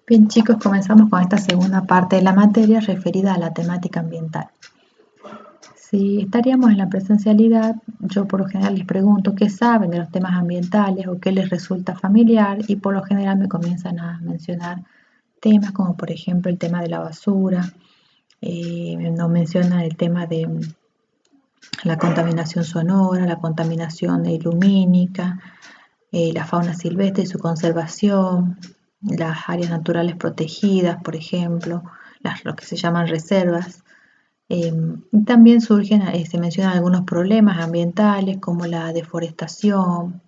Bien chicos, comenzamos con esta segunda parte de la materia referida a la temática ambiental. Si estaríamos en la presencialidad, yo por lo general les pregunto qué saben de los temas ambientales o qué les resulta familiar y por lo general me comienzan a mencionar temas como por ejemplo el tema de la basura, nos mencionan el tema de la contaminación sonora, la contaminación lumínica, la fauna silvestre y su conservación, las áreas naturales protegidas, por ejemplo, lo que se llaman reservas. También se mencionan algunos problemas ambientales como la deforestación,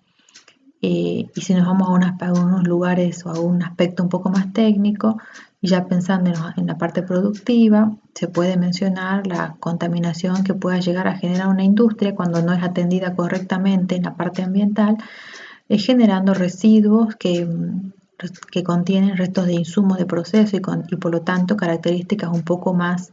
y si nos vamos a unos lugares o a un aspecto un poco más técnico, y ya pensando en la parte productiva, se puede mencionar la contaminación que pueda llegar a generar una industria cuando no es atendida correctamente en la parte ambiental, generando residuos que contienen restos de insumos de proceso y por lo tanto características un poco más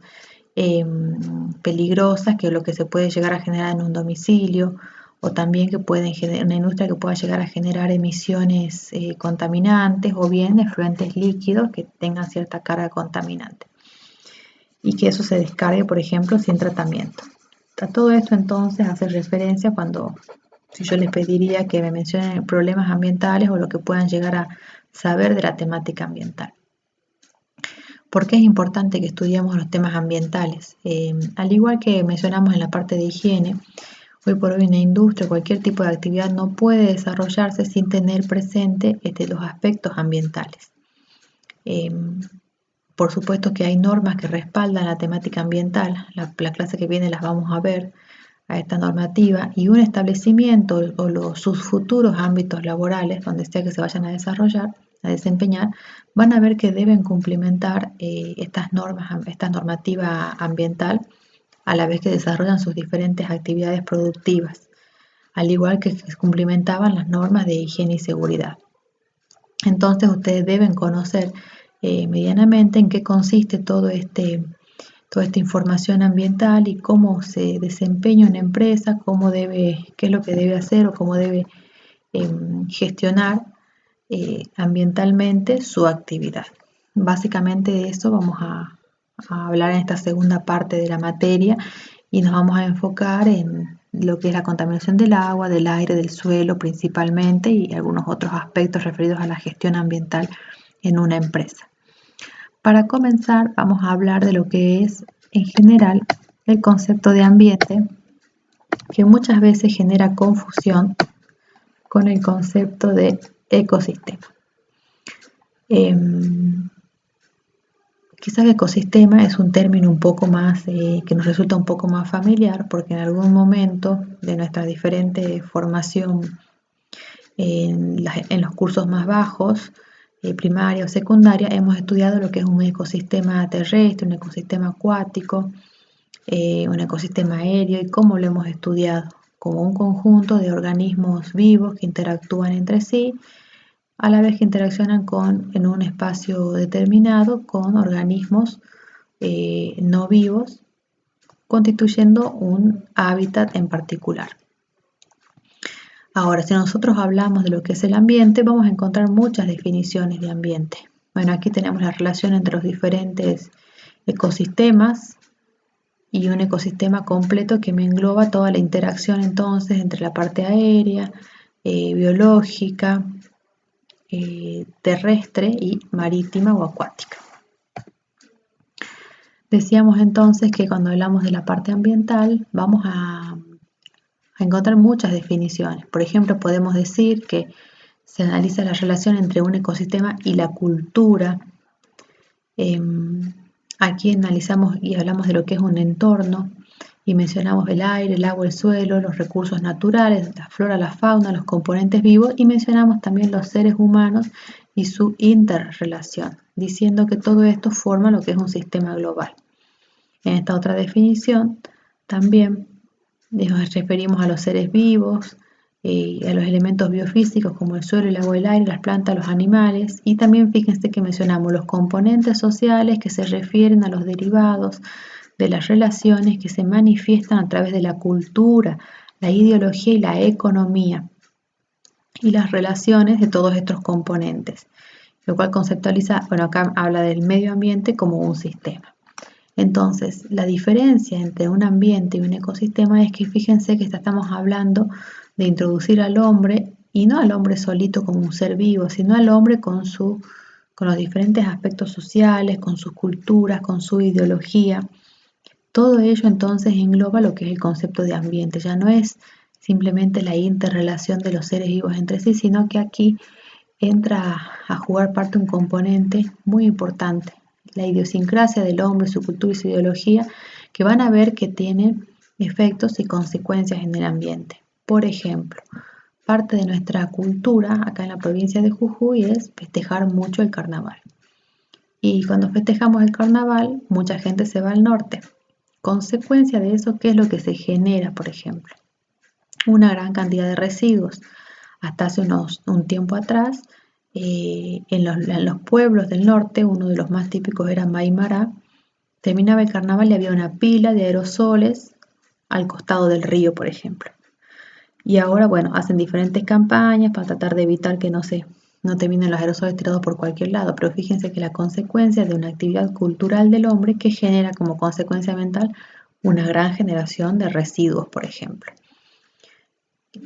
peligrosas que lo que se puede llegar a generar en un domicilio, o también que pueden generar una industria que pueda llegar a generar emisiones contaminantes o bien efluentes líquidos que tengan cierta carga contaminante y que eso se descargue, por ejemplo, sin tratamiento. A todo esto entonces hace referencia si yo les pediría que me mencionen problemas ambientales o lo que puedan llegar a saber de la temática ambiental. ¿Por qué es importante que estudiemos los temas ambientales? Al igual que mencionamos en la parte de higiene, hoy por hoy una industria o cualquier tipo de actividad no puede desarrollarse sin tener presente los aspectos ambientales. Por supuesto que hay normas que respaldan la temática ambiental, la clase que viene las vamos a ver a esta normativa, y un establecimiento o sus futuros ámbitos laborales, donde sea que se vayan a desarrollar, a desempeñar, van a ver que deben cumplimentar esta normativa ambiental a la vez que desarrollan sus diferentes actividades productivas, al igual que cumplimentaban las normas de higiene y seguridad. Entonces ustedes deben conocer medianamente en qué consiste toda esta información ambiental y cómo se desempeña una empresa, qué es lo que debe hacer o cómo debe gestionar ambientalmente su actividad. Básicamente de eso vamos a hablar en esta segunda parte de la materia y nos vamos a enfocar en lo que es la contaminación del agua, del aire, del suelo principalmente, y algunos otros aspectos referidos a la gestión ambiental en una empresa. Para comenzar vamos a hablar de lo que es en general el concepto de ambiente, que muchas veces genera confusión con el concepto de ecosistema. Quizás ecosistema es un término un poco más que nos resulta un poco más familiar, porque en algún momento de nuestra diferente formación en los cursos más bajos, primaria o secundaria, hemos estudiado lo que es un ecosistema terrestre, un ecosistema acuático, un ecosistema aéreo, y cómo lo hemos estudiado como un conjunto de organismos vivos que interactúan entre sí, a la vez que interaccionan en un espacio determinado con organismos no vivos, constituyendo un hábitat en particular. Ahora, si nosotros hablamos de lo que es el ambiente, vamos a encontrar muchas definiciones de ambiente. Bueno, aquí tenemos la relación entre los diferentes ecosistemas y un ecosistema completo que me engloba toda la interacción entonces entre la parte aérea, biológica, terrestre y marítima o acuática. Decíamos entonces que cuando hablamos de la parte ambiental vamos a encontrar muchas definiciones. Por ejemplo, podemos decir que se analiza la relación entre un ecosistema y la cultura. Aquí analizamos y hablamos de lo que es un entorno y mencionamos el aire, el agua, el suelo, los recursos naturales, la flora, la fauna, los componentes vivos, y mencionamos también los seres humanos y su interrelación, diciendo que todo esto forma lo que es un sistema global. En esta otra definición también nos referimos a los seres vivos, a los elementos biofísicos como el suelo, el agua, el aire, las plantas, los animales, y también fíjense que mencionamos los componentes sociales que se refieren a los derivados de las relaciones que se manifiestan a través de la cultura, la ideología y la economía, y las relaciones de todos estos componentes. lo cual conceptualiza, bueno, acá habla del medio ambiente como un sistema. Entonces, la diferencia entre un ambiente y un ecosistema es que fíjense que estamos hablando de introducir al hombre, y no al hombre solito como un ser vivo, sino al hombre con los diferentes aspectos sociales, con sus culturas, con su ideología. Todo ello entonces engloba lo que es el concepto de ambiente. Ya no es simplemente la interrelación de los seres vivos entre sí, sino que aquí entra a jugar parte un componente muy importante, la idiosincrasia del hombre, su cultura y su ideología, que van a ver que tienen efectos y consecuencias en el ambiente. Por ejemplo, parte de nuestra cultura acá en la provincia de Jujuy es festejar mucho el carnaval. Y cuando festejamos el carnaval, mucha gente se va al norte. Consecuencia de eso, ¿qué es lo que se genera, por ejemplo? Una gran cantidad de residuos. Hasta hace un tiempo atrás, en los pueblos del norte, uno de los más típicos era Maimará, terminaba el carnaval y había una pila de aerosoles al costado del río, por ejemplo. Y ahora, bueno, hacen diferentes campañas para tratar de evitar que no terminen los aerosoles tirados por cualquier lado, pero fíjense que la consecuencia de una actividad cultural del hombre que genera como consecuencia ambiental una gran generación de residuos, por ejemplo.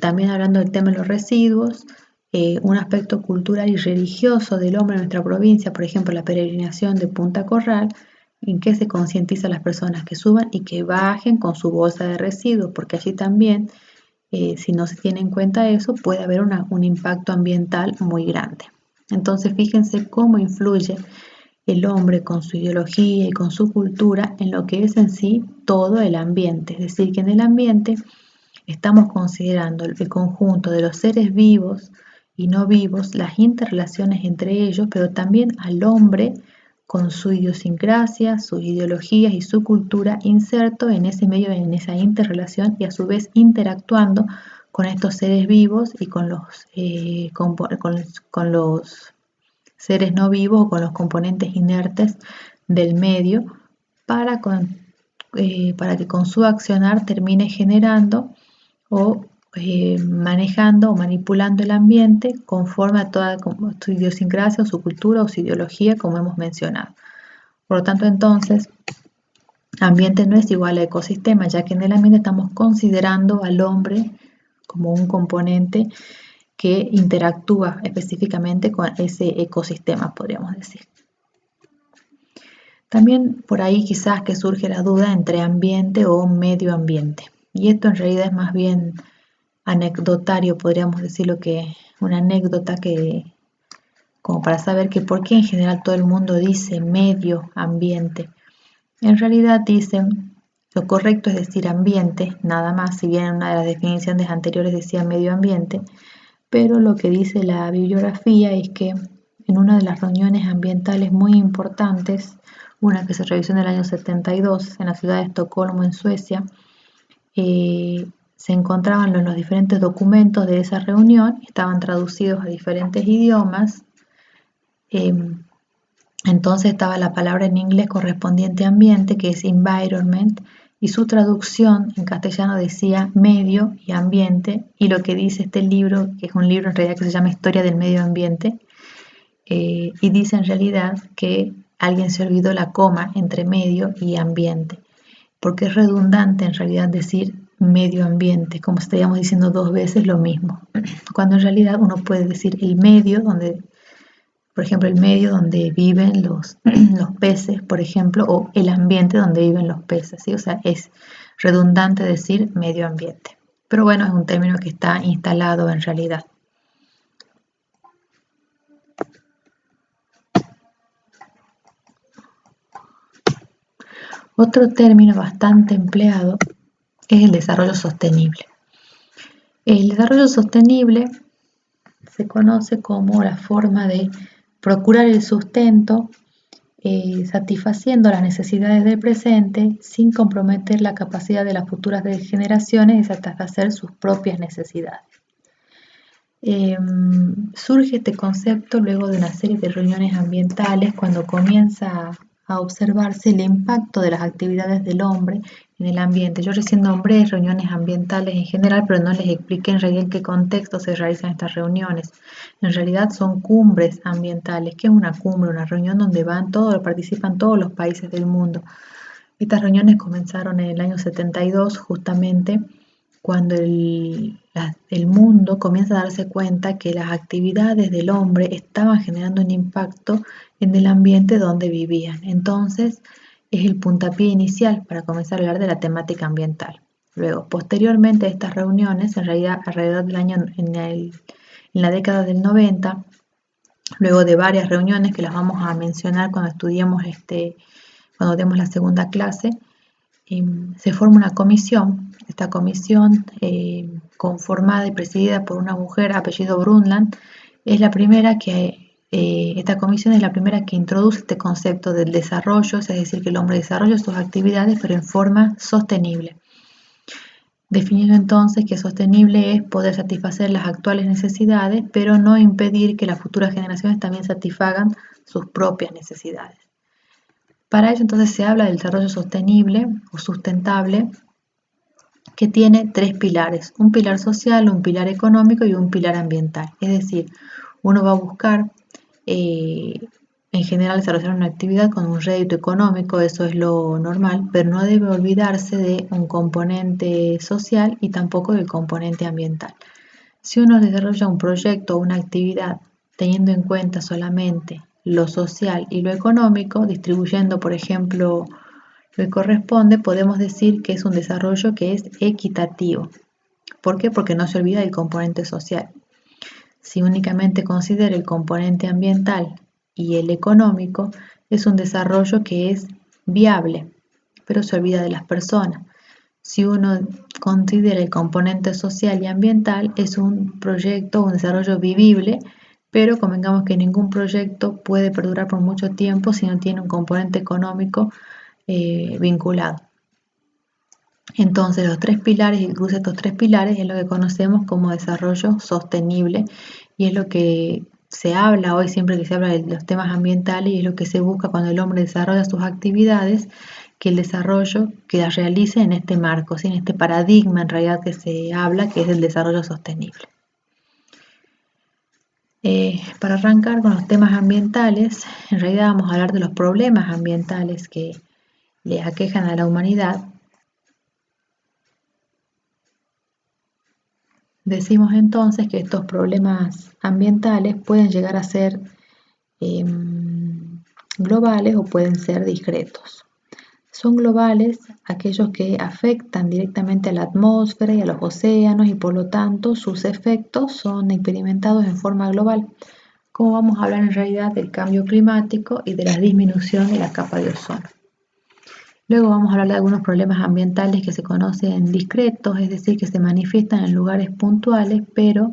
También hablando del tema de los residuos, un aspecto cultural y religioso del hombre en nuestra provincia, por ejemplo, la peregrinación de Punta Corral, en que se concientiza a las personas que suban y que bajen con su bolsa de residuos, porque allí también, si no se tiene en cuenta eso, puede haber un impacto ambiental muy grande. Entonces, fíjense cómo influye el hombre con su ideología y con su cultura en lo que es en sí todo el ambiente. Es decir, que en el ambiente estamos considerando el conjunto de los seres vivos y no vivos, las interrelaciones entre ellos, pero también al hombre con su idiosincrasia, sus ideologías y su cultura inserto en ese medio, en esa interrelación y a su vez interactuando con estos seres vivos y con los seres no vivos o con los componentes inertes del medio para que con su accionar termine generando o manejando o manipulando el ambiente conforme a toda su idiosincrasia o su cultura o su ideología, como hemos mencionado. Por lo tanto, entonces, ambiente no es igual a ecosistema, ya que en el ambiente estamos considerando al hombre como un componente que interactúa específicamente con ese ecosistema, podríamos decir. También por ahí quizás que surge la duda entre ambiente o medio ambiente. Y esto en realidad es más bien anecdotario, podríamos decirlo, que una anécdota que como para saber que por qué en general todo el mundo dice medio ambiente. En realidad dicen, lo correcto es decir ambiente, nada más, si bien en una de las definiciones anteriores decía medio ambiente, pero lo que dice la bibliografía es que en una de las reuniones ambientales muy importantes, una que se realizó en el año 72 en la ciudad de Estocolmo, en Suecia, se encontraban los diferentes documentos de esa reunión, estaban traducidos a diferentes idiomas. Entonces estaba la palabra en inglés correspondiente a ambiente, que es environment, y su traducción en castellano decía medio y ambiente, y lo que dice este libro, que es un libro en realidad que se llama Historia del Medio Ambiente, y dice en realidad que alguien se olvidó la coma entre medio y ambiente, porque es redundante en realidad decir medio ambiente, como estaríamos diciendo dos veces lo mismo, cuando en realidad uno puede decir el medio donde, por ejemplo, el medio donde viven los peces, por ejemplo, o el ambiente donde viven los peces, ¿sí? O sea, es redundante decir medio ambiente. Pero bueno, es un término que está instalado en realidad. Otro término bastante empleado es el desarrollo sostenible. El desarrollo sostenible se conoce como la forma de procurar el sustento satisfaciendo las necesidades del presente sin comprometer la capacidad de las futuras generaciones de satisfacer sus propias necesidades. Surge este concepto luego de una serie de reuniones ambientales cuando comienza a observarse el impacto de las actividades del hombre en el ambiente. Yo recién nombré reuniones ambientales en general, pero no les expliqué en realidad en qué contexto se realizan estas reuniones. En realidad son cumbres ambientales. ¿Qué es una cumbre? Una reunión donde participan todos los países del mundo. Estas reuniones comenzaron en el año 72, justamente cuando el mundo comienza a darse cuenta que las actividades del hombre estaban generando un impacto en el ambiente donde vivían. Entonces, es el puntapié inicial para comenzar a hablar de la temática ambiental. Luego, posteriormente a estas reuniones, en realidad alrededor del año, en la década del 90, luego de varias reuniones que las vamos a mencionar cuando estudiemos cuando demos la segunda clase, se forma una comisión. Esta comisión, conformada y presidida por una mujer apellido Brundtland, esta comisión es la primera que introduce este concepto del desarrollo, es decir, que el hombre desarrolla sus actividades pero en forma sostenible. Definiendo entonces que sostenible es poder satisfacer las actuales necesidades, pero no impedir que las futuras generaciones también satisfagan sus propias necesidades. Para ello entonces se habla del desarrollo sostenible o sustentable, que tiene tres pilares: un pilar social, un pilar económico y un pilar ambiental. Es decir, uno va a buscar en general desarrollar una actividad con un rédito económico, eso es lo normal, pero no debe olvidarse de un componente social y tampoco del componente ambiental. Si uno desarrolla un proyecto o una actividad teniendo en cuenta solamente lo social y lo económico, distribuyendo, por ejemplo, lo que corresponde, podemos decir que es un desarrollo que es equitativo. ¿Por qué? Porque no se olvida del componente social. Si únicamente considera el componente ambiental y el económico, es un desarrollo que es viable, pero se olvida de las personas. Si uno considera el componente social y ambiental, es un proyecto, un desarrollo vivible, pero convengamos que ningún proyecto puede perdurar por mucho tiempo si no tiene un componente económico vinculado. Entonces, los tres pilares, incluso estos tres pilares, es lo que conocemos como desarrollo sostenible y es lo que se habla hoy siempre que se habla de los temas ambientales, y es lo que se busca cuando el hombre desarrolla sus actividades, que el desarrollo que las realice en este marco, ¿sí? En este paradigma en realidad que se habla, que es el desarrollo sostenible. Para arrancar con los temas ambientales, en realidad vamos a hablar de los problemas ambientales que le aquejan a la humanidad. Decimos entonces que estos problemas ambientales pueden llegar a ser globales o pueden ser discretos. Son globales aquellos que afectan directamente a la atmósfera y a los océanos y por lo tanto sus efectos son experimentados en forma global, como vamos a hablar en realidad del cambio climático y de la disminución de la capa de ozono. Luego vamos a hablar de algunos problemas ambientales que se conocen discretos, es decir, que se manifiestan en lugares puntuales, pero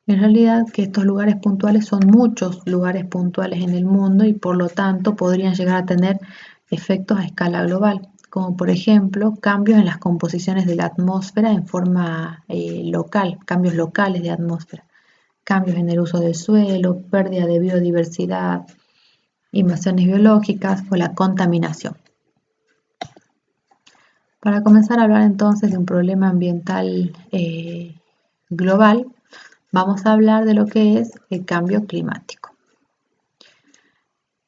en realidad que estos lugares puntuales son muchos lugares puntuales en el mundo y por lo tanto podrían llegar a tener efectos a escala global, como por ejemplo cambios en las composiciones de la atmósfera en forma local, cambios locales de atmósfera, cambios en el uso del suelo, pérdida de biodiversidad, invasiones biológicas o la contaminación. Para comenzar a hablar entonces de un problema ambiental global, vamos a hablar de lo que es el cambio climático.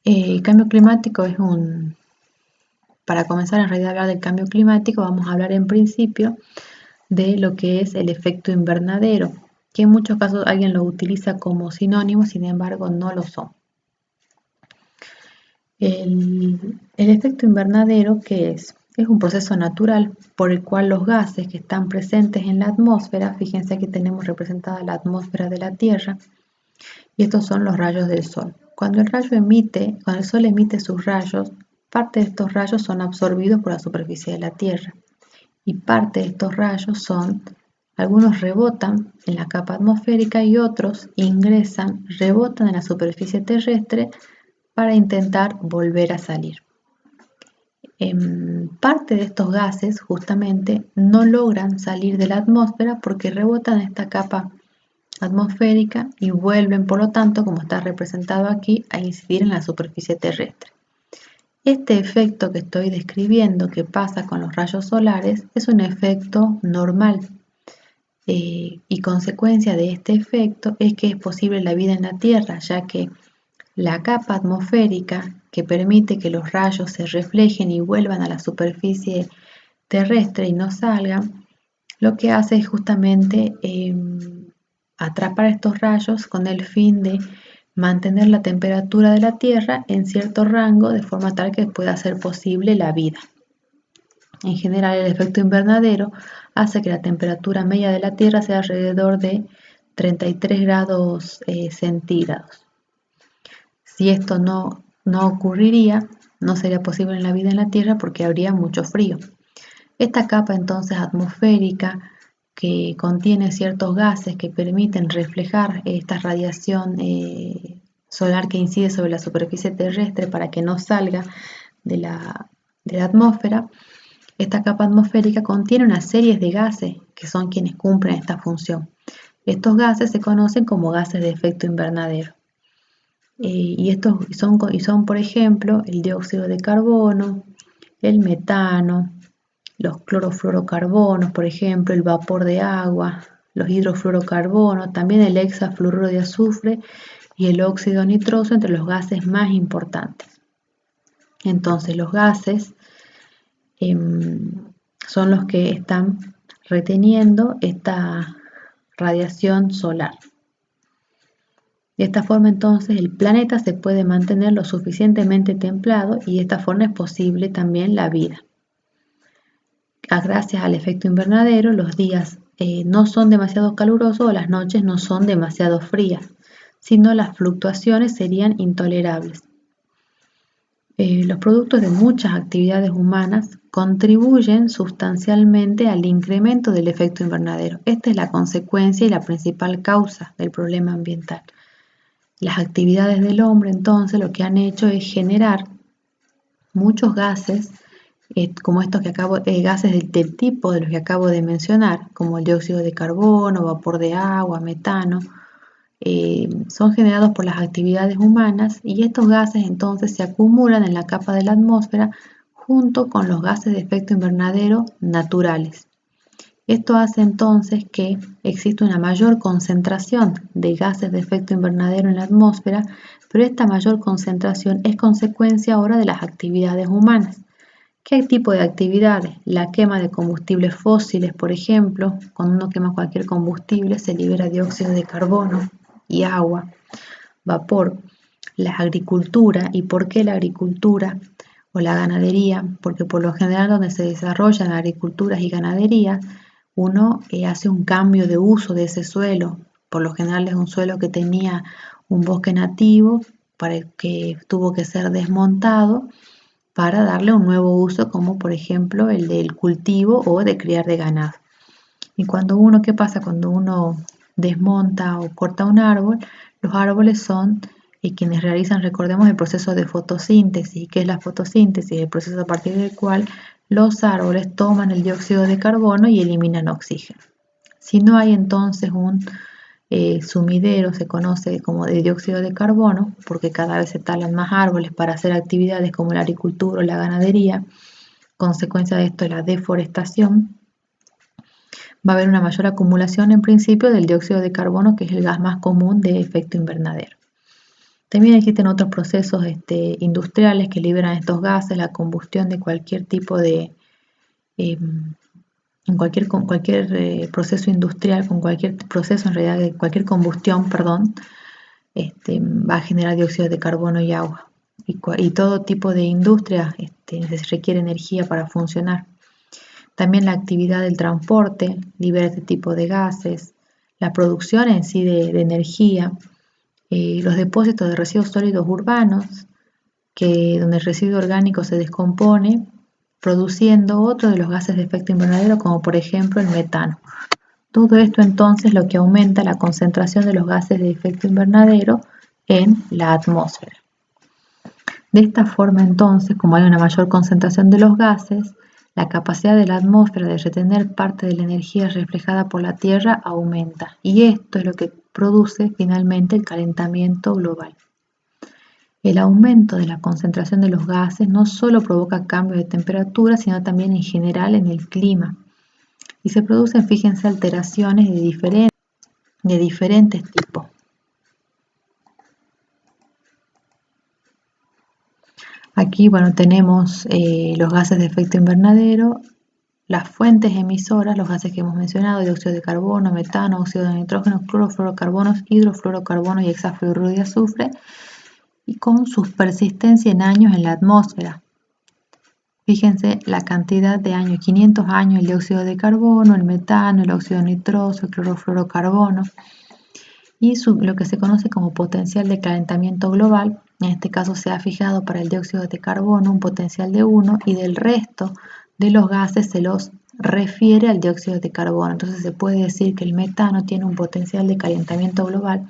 El cambio climático para comenzar en realidad a hablar del cambio climático, vamos a hablar en principio de lo que es el efecto invernadero, que en muchos casos alguien lo utiliza como sinónimo, sin embargo no lo son. El efecto invernadero, ¿qué es? Es un proceso natural por el cual los gases que están presentes en la atmósfera, fíjense aquí tenemos representada la atmósfera de la Tierra, y estos son los rayos del Sol. Cuando el Sol emite sus rayos, parte de estos rayos son absorbidos por la superficie de la Tierra, y parte de estos rayos algunos rebotan en la capa atmosférica y otros rebotan en la superficie terrestre para intentar volver a salir. Parte de estos gases justamente no logran salir de la atmósfera porque rebotan en esta capa atmosférica y vuelven, por lo tanto, como está representado aquí, a incidir en la superficie terrestre. Este efecto que estoy describiendo que pasa con los rayos solares es un efecto normal y consecuencia de este efecto es que es posible la vida en la Tierra, ya que la capa atmosférica que permite que los rayos se reflejen y vuelvan a la superficie terrestre y no salgan, lo que hace es justamente atrapar estos rayos con el fin de mantener la temperatura de la Tierra en cierto rango de forma tal que pueda ser posible la vida. En general, el efecto invernadero hace que la temperatura media de la Tierra sea alrededor de 33 grados centígrados. Si esto no ocurriría, no sería posible la vida en la Tierra porque habría mucho frío. Esta capa entonces atmosférica que contiene ciertos gases que permiten reflejar esta radiación solar que incide sobre la superficie terrestre para que no salga de la atmósfera. Esta capa atmosférica contiene una serie de gases que son quienes cumplen esta función. Estos gases se conocen como gases de efecto invernadero. Y son, por ejemplo, el dióxido de carbono, el metano, los clorofluorocarbonos, por ejemplo, el vapor de agua, los hidrofluorocarbonos, también el hexafluoruro de azufre y el óxido nitroso entre los gases más importantes. Entonces, los gases son los que están reteniendo esta radiación solar. De esta forma entonces el planeta se puede mantener lo suficientemente templado y de esta forma es posible también la vida. Gracias al efecto invernadero los días no son demasiado calurosos o las noches no son demasiado frías, sino las fluctuaciones serían intolerables. Los productos de muchas actividades humanas contribuyen sustancialmente al incremento del efecto invernadero. Esta es la consecuencia y la principal causa del problema ambiental. Las actividades del hombre entonces lo que han hecho es generar muchos gases, como estos gases del tipo de los que acabo de mencionar, como el dióxido de carbono, vapor de agua, metano, son generados por las actividades humanas y estos gases entonces se acumulan en la capa de la atmósfera junto con los gases de efecto invernadero naturales. Esto hace entonces que exista una mayor concentración de gases de efecto invernadero en la atmósfera, pero esta mayor concentración es consecuencia ahora de las actividades humanas. ¿Qué tipo de actividades? La quema de combustibles fósiles, por ejemplo. Cuando uno quema cualquier combustible se libera dióxido de carbono y agua, vapor. La agricultura. ¿Y por qué la agricultura o la ganadería? Porque por lo general donde se desarrollan agriculturas y ganaderías, uno hace un cambio de uso de ese suelo. Por lo general es un suelo que tenía un bosque nativo para que tuvo que ser desmontado para darle un nuevo uso, como por ejemplo el del cultivo o de criar de ganado. Y ¿qué pasa cuando uno desmonta o corta un árbol? Los árboles son quienes realizan, recordemos, el proceso de fotosíntesis. ¿Qué es la fotosíntesis? El proceso a partir del cual los árboles toman el dióxido de carbono y eliminan oxígeno. Si no hay entonces un sumidero, se conoce como de dióxido de carbono, porque cada vez se talan más árboles para hacer actividades como la agricultura o la ganadería. Consecuencia de esto es la deforestación. Va a haber una mayor acumulación en principio del dióxido de carbono, que es el gas más común de efecto invernadero. También existen otros procesos industriales que liberan estos gases, la combustión de cualquier tipo de, cualquier proceso industrial, con cualquier proceso en realidad de cualquier combustión, va a generar dióxido de carbono y agua. Y todo tipo de industria requiere energía para funcionar. También la actividad del transporte libera este tipo de gases, la producción en sí de energía, los depósitos de residuos sólidos urbanos, donde el residuo orgánico se descompone, produciendo otro de los gases de efecto invernadero, como por ejemplo el metano. Todo esto entonces lo que aumenta la concentración de los gases de efecto invernadero en la atmósfera. De esta forma entonces, como hay una mayor concentración de los gases, la capacidad de la atmósfera de retener parte de la energía reflejada por la Tierra aumenta, y esto es lo que produce finalmente el calentamiento global. El aumento de la concentración de los gases no solo provoca cambios de temperatura, sino también en general en el clima. Y se producen, fíjense, alteraciones de diferentes tipos. Aquí, bueno, tenemos los gases de efecto invernadero, las fuentes emisoras, los gases que hemos mencionado, dióxido de carbono, metano, óxido de nitrógeno, clorofluorocarbonos, hidrofluorocarbonos y hexafluoruro de azufre, y con su persistencia en años en la atmósfera. Fíjense la cantidad de años, 500 años el dióxido de carbono, el metano, el óxido nitroso, el clorofluorocarbono, y lo que se conoce como potencial de calentamiento global. En este caso se ha fijado para el dióxido de carbono un potencial de 1 y del resto de los gases se los refiere al dióxido de carbono. Entonces se puede decir que el metano tiene un potencial de calentamiento global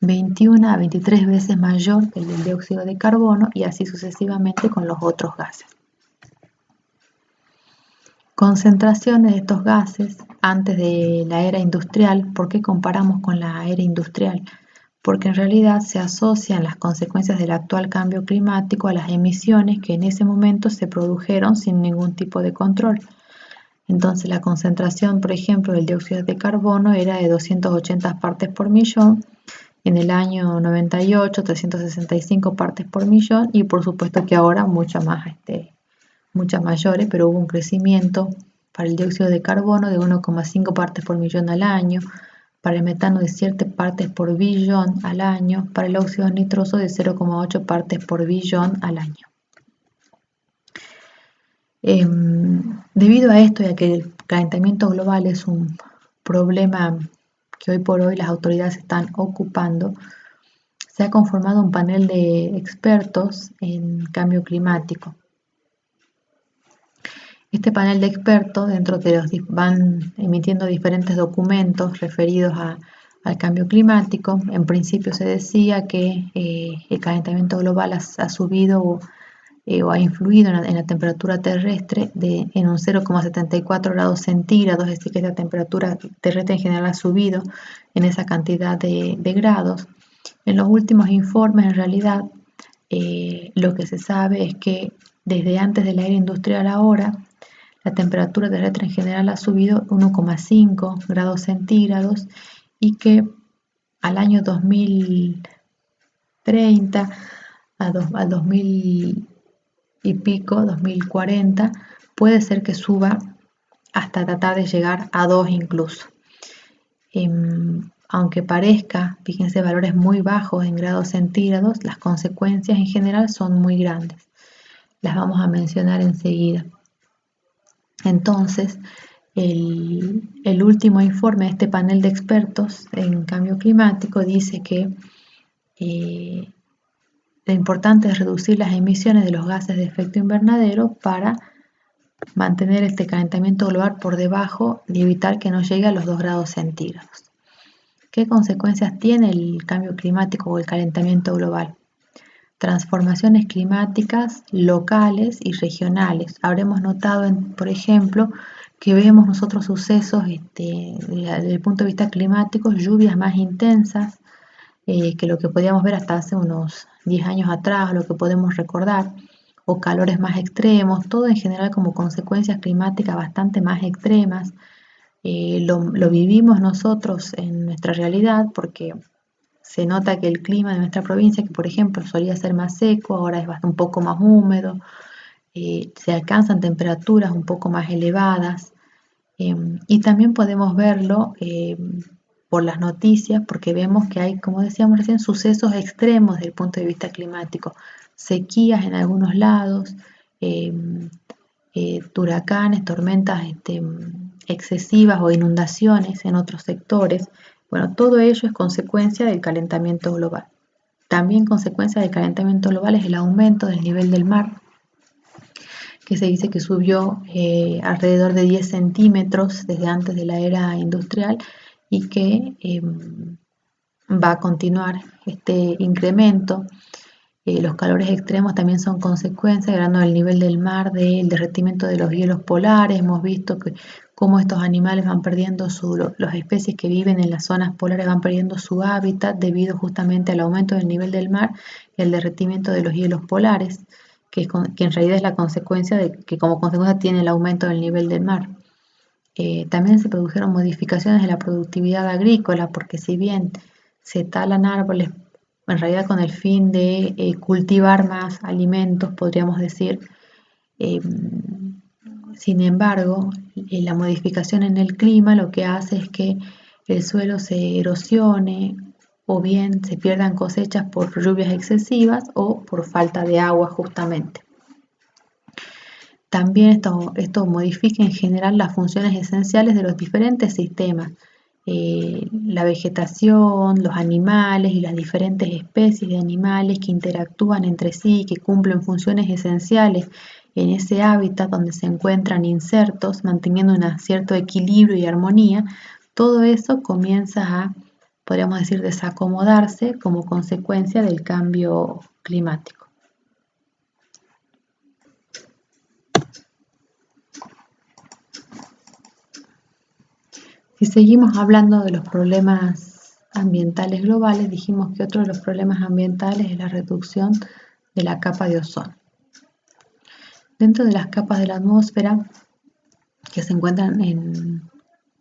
21 a 23 veces mayor que el del dióxido de carbono y así sucesivamente con los otros gases. Concentraciones de estos gases antes de la era industrial. ¿Por qué comparamos con la era industrial? Porque en realidad se asocian las consecuencias del actual cambio climático a las emisiones que en ese momento se produjeron sin ningún tipo de control. Entonces la concentración, por ejemplo, del dióxido de carbono era de 280 partes por millón, en el año 98 365 partes por millón y por supuesto que ahora muchas mayores, pero hubo un crecimiento para el dióxido de carbono de 1,5 partes por millón al año, para el metano de 7 partes por billón al año, para el óxido nitroso de 0,8 partes por billón al año. Debido a esto y a que el calentamiento global es un problema que hoy por hoy las autoridades están ocupando, se ha conformado un panel de expertos en cambio climático. Este panel de expertos, dentro de los van emitiendo diferentes documentos referidos al cambio climático. En principio se decía que el calentamiento global ha subido o ha influido en la temperatura terrestre en un 0,74 grados centígrados, es decir, que la temperatura terrestre en general ha subido en esa cantidad de grados. En los últimos informes, en realidad, lo que se sabe es que desde antes de la era industrial ahora, la temperatura terrestre en general ha subido 1,5 grados centígrados y que al año 2030, al 2000 y pico, 2040, puede ser que suba hasta tratar de llegar a 2 incluso. Aunque parezca, fíjense, valores muy bajos en grados centígrados, las consecuencias en general son muy grandes. Las vamos a mencionar enseguida. Entonces, el último informe de este panel de expertos en cambio climático dice que lo importante es reducir las emisiones de los gases de efecto invernadero para mantener este calentamiento global por debajo y evitar que no llegue a los 2 grados centígrados. ¿Qué consecuencias tiene el cambio climático o el calentamiento global? Transformaciones climáticas locales y regionales. Habremos notado, por ejemplo, que vemos nosotros sucesos desde el punto de vista climático, lluvias más intensas que lo que podíamos ver hasta hace unos 10 años atrás, lo que podemos recordar, o calores más extremos, todo en general como consecuencias climáticas bastante más extremas. Lo vivimos nosotros en nuestra realidad porque se nota que el clima de nuestra provincia, que por ejemplo solía ser más seco, ahora es un poco más húmedo, se alcanzan temperaturas un poco más elevadas y también podemos verlo por las noticias porque vemos que hay, como decíamos recién, sucesos extremos desde el punto de vista climático, sequías en algunos lados, huracanes, tormentas excesivas o inundaciones en otros sectores. Bueno, todo ello es consecuencia del calentamiento global. También consecuencia del calentamiento global es el aumento del nivel del mar, que se dice que subió alrededor de 10 centímetros desde antes de la era industrial y que va a continuar este incremento. Los calores extremos también son consecuencia, hablando del nivel del mar, del derretimiento de los hielos polares. Hemos visto que cómo estos animales van perdiendo las especies que viven en las zonas polares van perdiendo su hábitat debido justamente al aumento del nivel del mar y al derretimiento de los hielos polares, que en realidad es la consecuencia de que como consecuencia tiene el aumento del nivel del mar. También se produjeron modificaciones de la productividad agrícola, porque si bien se talan árboles en realidad con el fin de cultivar más alimentos, podríamos decir, sin embargo, la modificación en el clima lo que hace es que el suelo se erosione o bien se pierdan cosechas por lluvias excesivas o por falta de agua justamente. También esto modifica en general las funciones esenciales de los diferentes sistemas, la vegetación, los animales y las diferentes especies de animales que interactúan entre sí y que cumplen funciones esenciales en ese hábitat donde se encuentran insertos, manteniendo un cierto equilibrio y armonía. Todo eso comienza a, podríamos decir, desacomodarse como consecuencia del cambio climático. Si seguimos hablando de los problemas ambientales globales, dijimos que otro de los problemas ambientales es la reducción de la capa de ozono. Dentro de las capas de la atmósfera que se encuentran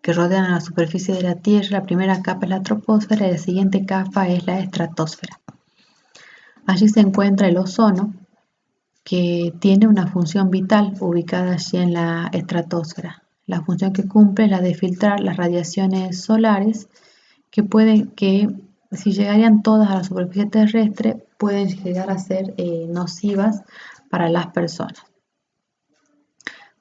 que rodean a la superficie de la Tierra, la primera capa es la troposfera y la siguiente capa es la estratosfera. Allí se encuentra el ozono, que tiene una función vital ubicada allí en la estratosfera. La función que cumple es la de filtrar las radiaciones solares que si llegarían todas a la superficie terrestre, pueden llegar a ser nocivas para las personas.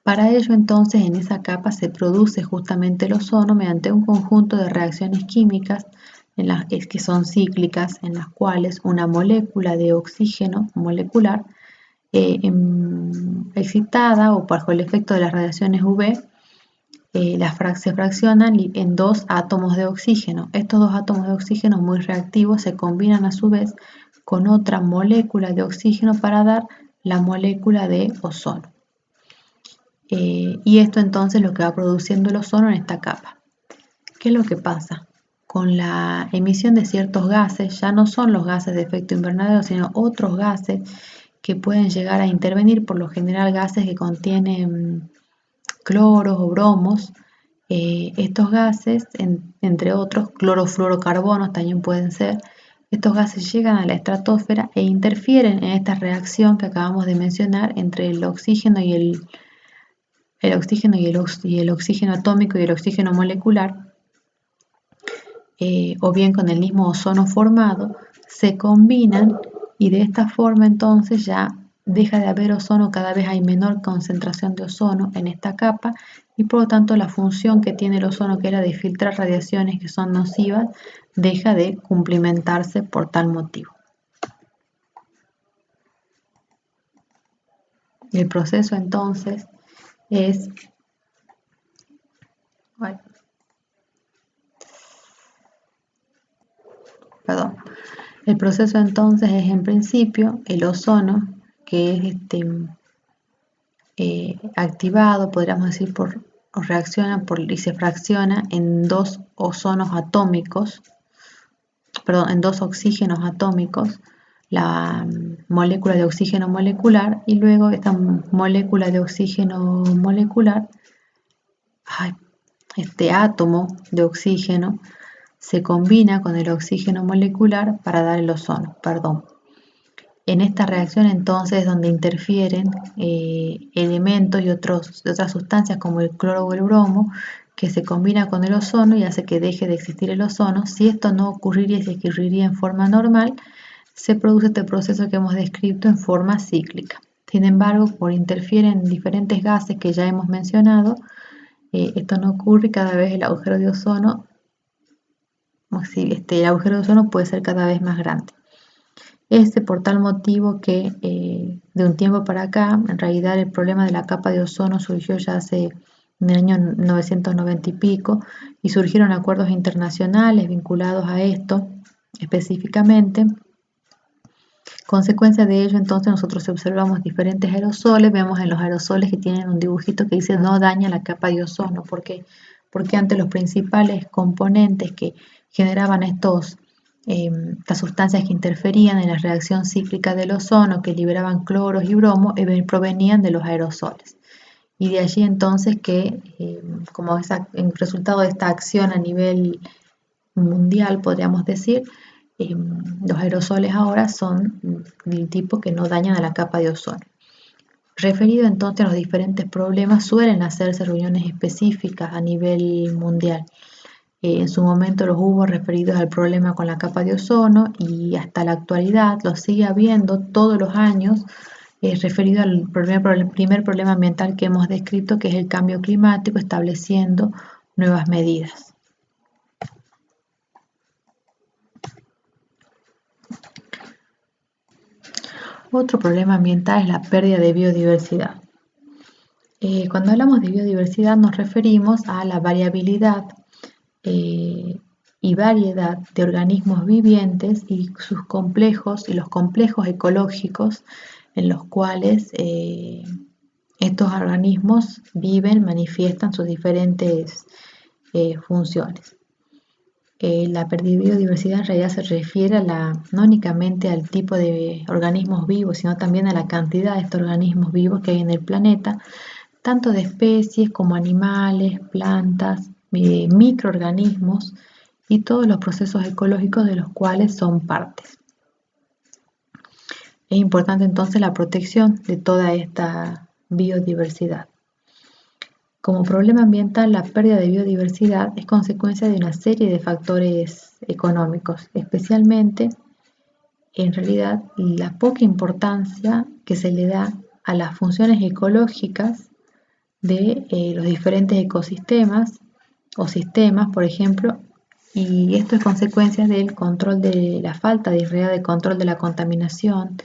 Para ello, entonces, en esa capa se produce justamente el ozono mediante un conjunto de reacciones químicas que son cíclicas, en las cuales una molécula de oxígeno molecular excitada o bajo el efecto de las radiaciones UV se fraccionan en dos átomos de oxígeno. Estos dos átomos de oxígeno muy reactivos se combinan a su vez con otra molécula de oxígeno para dar la molécula de ozono. Y esto entonces lo que va produciendo el ozono en esta capa. ¿Qué es lo que pasa? Con la emisión de ciertos gases, ya no son los gases de efecto invernadero, sino otros gases que pueden llegar a intervenir, por lo general gases que contienen cloros o bromos. Estos gases, entre otros, clorofluorocarbonos también pueden ser, estos gases llegan a la estratosfera e interfieren en esta reacción que acabamos de mencionar entre el oxígeno y el oxígeno atómico y el oxígeno molecular, o bien con el mismo ozono formado, se combinan y de esta forma entonces ya deja de haber ozono, cada vez hay menor concentración de ozono en esta capa y por lo tanto la función que tiene el ozono, que era de filtrar radiaciones que son nocivas, deja de cumplimentarse por tal motivo. El proceso entonces es... El proceso entonces es en principio el ozono que es activado, podríamos decir, y se fracciona en dos ozonos atómicos, en dos oxígenos atómicos, la molécula de oxígeno molecular y luego esta molécula de oxígeno molecular, este átomo de oxígeno se combina con el oxígeno molecular para dar el ozono, En esta reacción entonces donde interfieren elementos y otras sustancias como el cloro o el bromo que se combina con el ozono y hace que deje de existir el ozono. Si esto no ocurriría y se ocurriría en forma normal, se produce este proceso que hemos descrito en forma cíclica. Sin embargo, por interfieren diferentes gases que ya hemos mencionado, esto no ocurre y cada vez el agujero de ozono puede ser cada vez más grande. Por tal motivo que de un tiempo para acá, en realidad el problema de la capa de ozono surgió ya en el año 990 y pico, y surgieron acuerdos internacionales vinculados a esto específicamente, Consecuencia de ello, entonces nosotros observamos diferentes aerosoles, vemos en los aerosoles que tienen un dibujito que dice no daña la capa de ozono, porque ante los principales componentes que generaban estas sustancias que interferían en la reacción cíclica del ozono, que liberaban cloros y bromos, provenían de los aerosoles. Y de allí entonces que, como el resultado de esta acción a nivel mundial, podríamos decir, los aerosoles ahora son del tipo que no dañan a la capa de ozono. Referido entonces a los diferentes problemas, suelen hacerse reuniones específicas a nivel mundial. En su momento los hubo referidos al problema con la capa de ozono y hasta la actualidad los sigue habiendo todos los años, referido al primer problema ambiental que hemos descrito, que es el cambio climático, estableciendo nuevas medidas. Otro problema ambiental es la pérdida de biodiversidad. Cuando hablamos de biodiversidad nos referimos a la variabilidad y variedad de organismos vivientes y sus complejos y los complejos ecológicos en los cuales estos organismos viven, manifiestan sus diferentes funciones. La pérdida de biodiversidad en realidad se refiere no únicamente al tipo de organismos vivos, sino también a la cantidad de estos organismos vivos que hay en el planeta, tanto de especies como animales, plantas, microorganismos y todos los procesos ecológicos de los cuales son partes. Es importante entonces la protección de toda esta biodiversidad. Como problema ambiental, la pérdida de biodiversidad es consecuencia de una serie de factores económicos, especialmente, en realidad, la poca importancia que se le da a las funciones ecológicas de los diferentes ecosistemas o sistemas, por ejemplo, y esto es consecuencia del control de la falta de realidad de control de la contaminación,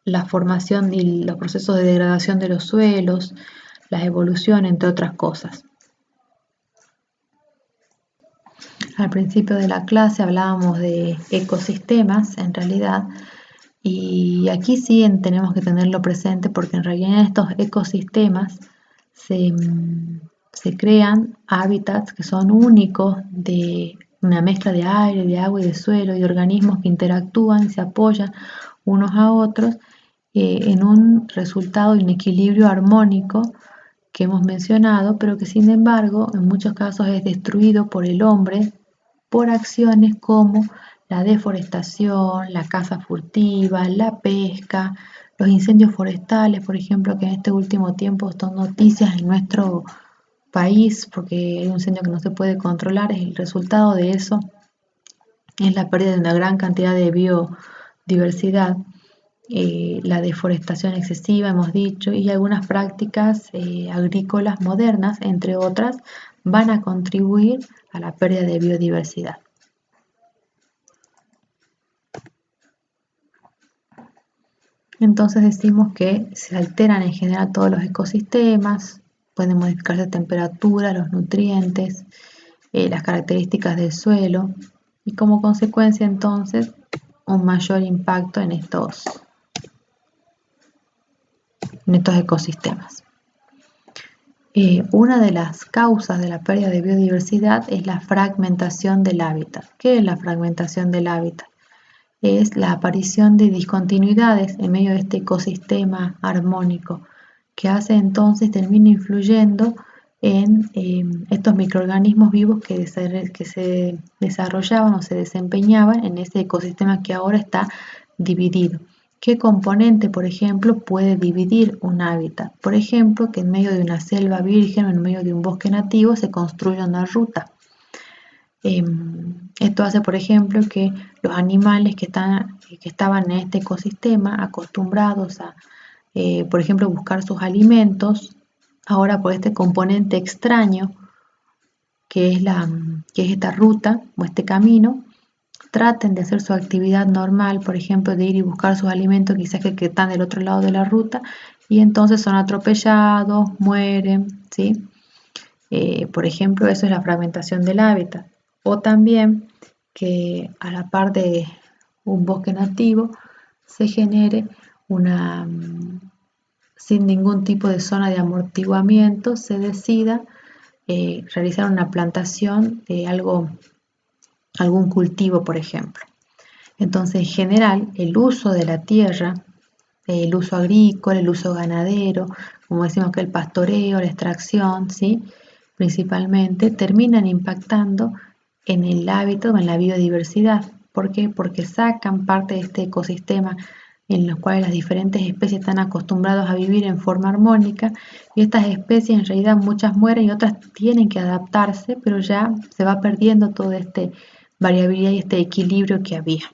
la formación y los procesos de degradación de los suelos, la evolución, entre otras cosas. Al principio de la clase hablábamos de ecosistemas, en realidad, y aquí sí tenemos que tenerlo presente porque en realidad en estos ecosistemas se crean hábitats que son únicos de una mezcla de aire, de agua y de suelo y de organismos que interactúan y se apoyan unos a otros en un resultado y un equilibrio armónico que hemos mencionado, pero que sin embargo en muchos casos es destruido por el hombre por acciones como la deforestación, la caza furtiva, la pesca, los incendios forestales, por ejemplo, que en este último tiempo son noticias en nuestro país porque hay un incendio que no se puede controlar. El resultado de eso es la pérdida de una gran cantidad de biodiversidad, la deforestación excesiva, hemos dicho, y algunas prácticas agrícolas modernas, entre otras, van a contribuir a la pérdida de biodiversidad. Entonces decimos que se alteran en general todos los ecosistemas, pueden modificarse la temperatura, los nutrientes, las características del suelo y como consecuencia entonces un mayor impacto en estos ecosistemas. Una de las causas de la pérdida de biodiversidad es la fragmentación del hábitat. ¿Qué es la fragmentación del hábitat? Es la aparición de discontinuidades en medio de este ecosistema armónico que hace entonces termina influyendo en estos microorganismos vivos que se desarrollaban o se desempeñaban en ese ecosistema que ahora está dividido. ¿Qué componente, por ejemplo, puede dividir un hábitat? Por ejemplo, que en medio de una selva virgen o en medio de un bosque nativo se construya una ruta. Esto hace, por ejemplo, que los animales que estaban en este ecosistema, acostumbrados a, por ejemplo, buscar sus alimentos, ahora por este componente extraño que es esta ruta o este camino, traten de hacer su actividad normal, por ejemplo, de ir y buscar sus alimentos quizás que están del otro lado de la ruta, y entonces son atropellados, mueren, ¿sí? Por ejemplo, eso es la fragmentación del hábitat. O también que a la par de un bosque nativo, se genere sin ningún tipo de zona de amortiguamiento, se decida realizar una plantación de algún cultivo, por ejemplo. Entonces, en general, el uso de la tierra, el uso agrícola, el uso ganadero, como decimos que el pastoreo, la extracción, ¿sí? Principalmente, terminan impactando en el hábitat o en la biodiversidad. ¿Por qué? Porque sacan parte de este ecosistema en los cuales las diferentes especies están acostumbradas a vivir en forma armónica, y estas especies en realidad muchas mueren y otras tienen que adaptarse, pero ya se va perdiendo toda esta variabilidad y este equilibrio que había.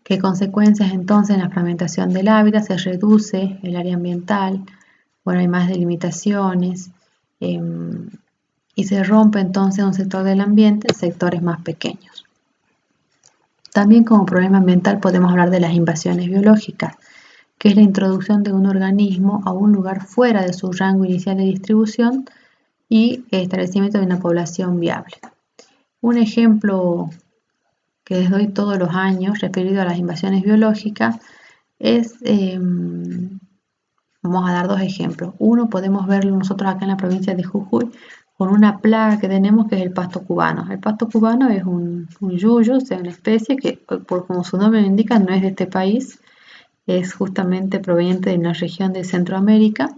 ¿Qué consecuencias entonces en la fragmentación del hábitat? Se reduce el área ambiental, bueno, hay más delimitaciones, y se rompe entonces un sector del ambiente en sectores más pequeños. También como problema ambiental podemos hablar de las invasiones biológicas, que es la introducción de un organismo a un lugar fuera de su rango inicial de distribución y el establecimiento de una población viable. Un ejemplo que les doy todos los años referido a las invasiones biológicas es, vamos a dar dos ejemplos. Uno podemos verlo nosotros acá en la provincia de Jujuy con una plaga que tenemos, que es el pasto cubano. El pasto cubano es un yuyo, o sea, una especie que, como su nombre lo indica, no es de este país, es justamente proveniente de una región de Centroamérica,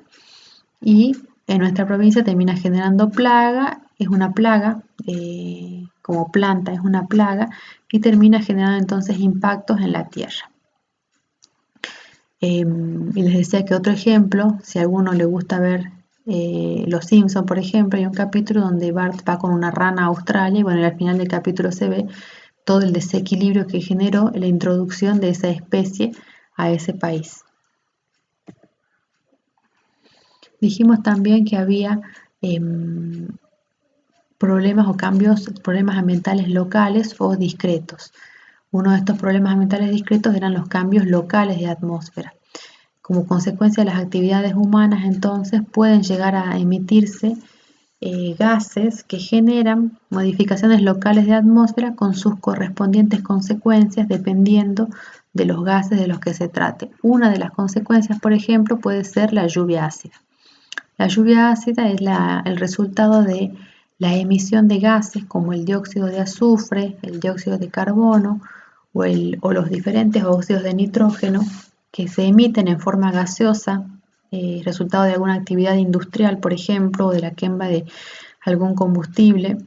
y en nuestra provincia termina generando plaga, es una plaga, como planta es una plaga, y termina generando entonces impactos en la tierra. Y les decía que otro ejemplo, si a alguno le gusta ver Los Simpson, por ejemplo, hay un capítulo donde Bart va con una rana a Australia, y bueno, al final del capítulo se ve todo el desequilibrio que generó la introducción de esa especie a ese país. Dijimos también que había problemas ambientales locales o discretos. Uno de estos problemas ambientales discretos eran los cambios locales de atmósfera. Como consecuencia de las actividades humanas, entonces, pueden llegar a emitirse gases que generan modificaciones locales de atmósfera con sus correspondientes consecuencias dependiendo de los gases de los que se trate. Una de las consecuencias, por ejemplo, puede ser la lluvia ácida. La lluvia ácida es el resultado de la emisión de gases como el dióxido de azufre, el dióxido de carbono o los diferentes óxidos de nitrógeno que se emiten en forma gaseosa, resultado de alguna actividad industrial, por ejemplo, o de la quema de algún combustible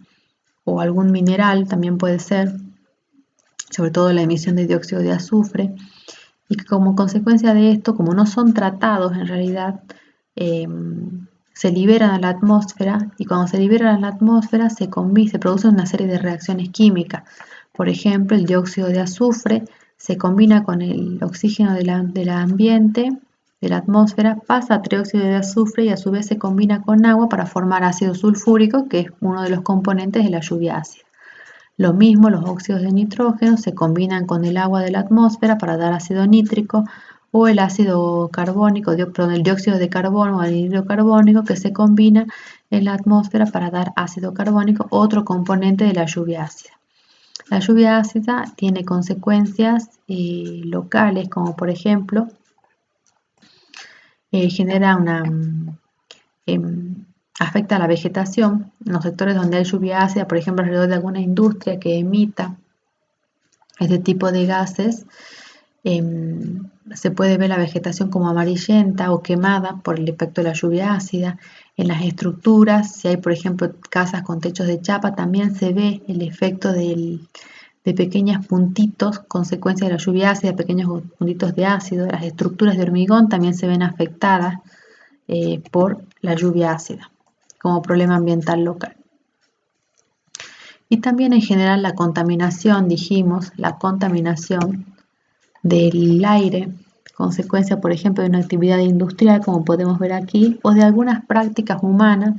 o algún mineral, también puede ser, sobre todo la emisión de dióxido de azufre, y que como consecuencia de esto, como no son tratados en realidad, se liberan a la atmósfera, y cuando se liberan a la atmósfera se producen una serie de reacciones químicas. Por ejemplo, el dióxido de azufre se combina con el oxígeno del ambiente, de la atmósfera, pasa a trióxido de azufre y a su vez se combina con agua para formar ácido sulfúrico, que es uno de los componentes de la lluvia ácida. Lo mismo, los óxidos de nitrógeno se combinan con el agua de la atmósfera para dar ácido nítrico, o el ácido carbónico, el dióxido de carbono o el anhídrido carbónico, que se combina en la atmósfera para dar ácido carbónico, otro componente de la lluvia ácida. La lluvia ácida tiene consecuencias locales, como por ejemplo, afecta a la vegetación. En los sectores donde hay lluvia ácida, por ejemplo, alrededor de alguna industria que emita este tipo de gases, se puede ver la vegetación como amarillenta o quemada por el efecto de la lluvia ácida. En las estructuras, si hay por ejemplo casas con techos de chapa, también se ve el efecto de pequeños puntitos, consecuencia de la lluvia ácida, pequeños puntitos de ácido. Las estructuras de hormigón también se ven afectadas por la lluvia ácida como problema ambiental local. Y también en general la contaminación, dijimos, la contaminación del aire, consecuencia por ejemplo de una actividad industrial, como podemos ver aquí, o de algunas prácticas humanas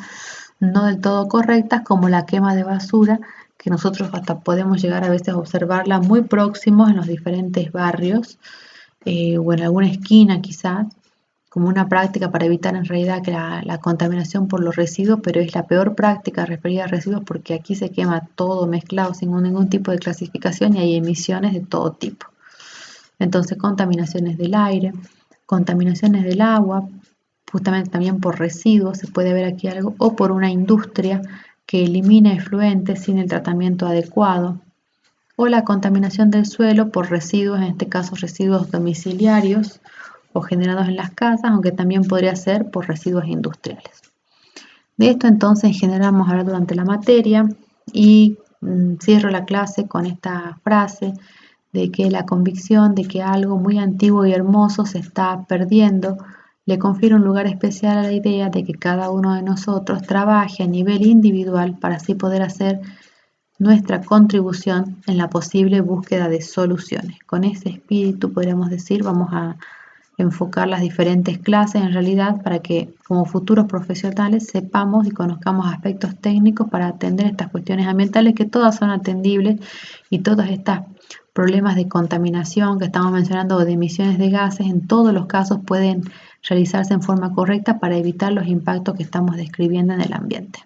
no del todo correctas, como la quema de basura, que nosotros hasta podemos llegar a veces a observarla muy próximos en los diferentes barrios, o en alguna esquina quizás, como una práctica para evitar en realidad que la contaminación por los residuos, pero es la peor práctica referida a residuos porque aquí se quema todo mezclado sin ningún tipo de clasificación y hay emisiones de todo tipo. Entonces, contaminaciones del aire, contaminaciones del agua, justamente también por residuos, se puede ver aquí algo, o por una industria que elimina efluentes sin el tratamiento adecuado, o la contaminación del suelo por residuos, en este caso residuos domiciliarios o generados en las casas, aunque también podría ser por residuos industriales. De esto entonces en general vamos a hablar durante la materia y cierro la clase con esta frase de que la convicción de que algo muy antiguo y hermoso se está perdiendo le confiere un lugar especial a la idea de que cada uno de nosotros trabaje a nivel individual para así poder hacer nuestra contribución en la posible búsqueda de soluciones. Con ese espíritu, podríamos decir, vamos a enfocar las diferentes clases en realidad para que como futuros profesionales sepamos y conozcamos aspectos técnicos para atender estas cuestiones ambientales que todas son atendibles y todos estos problemas de contaminación que estamos mencionando o de emisiones de gases en todos los casos pueden realizarse en forma correcta para evitar los impactos que estamos describiendo en el ambiente.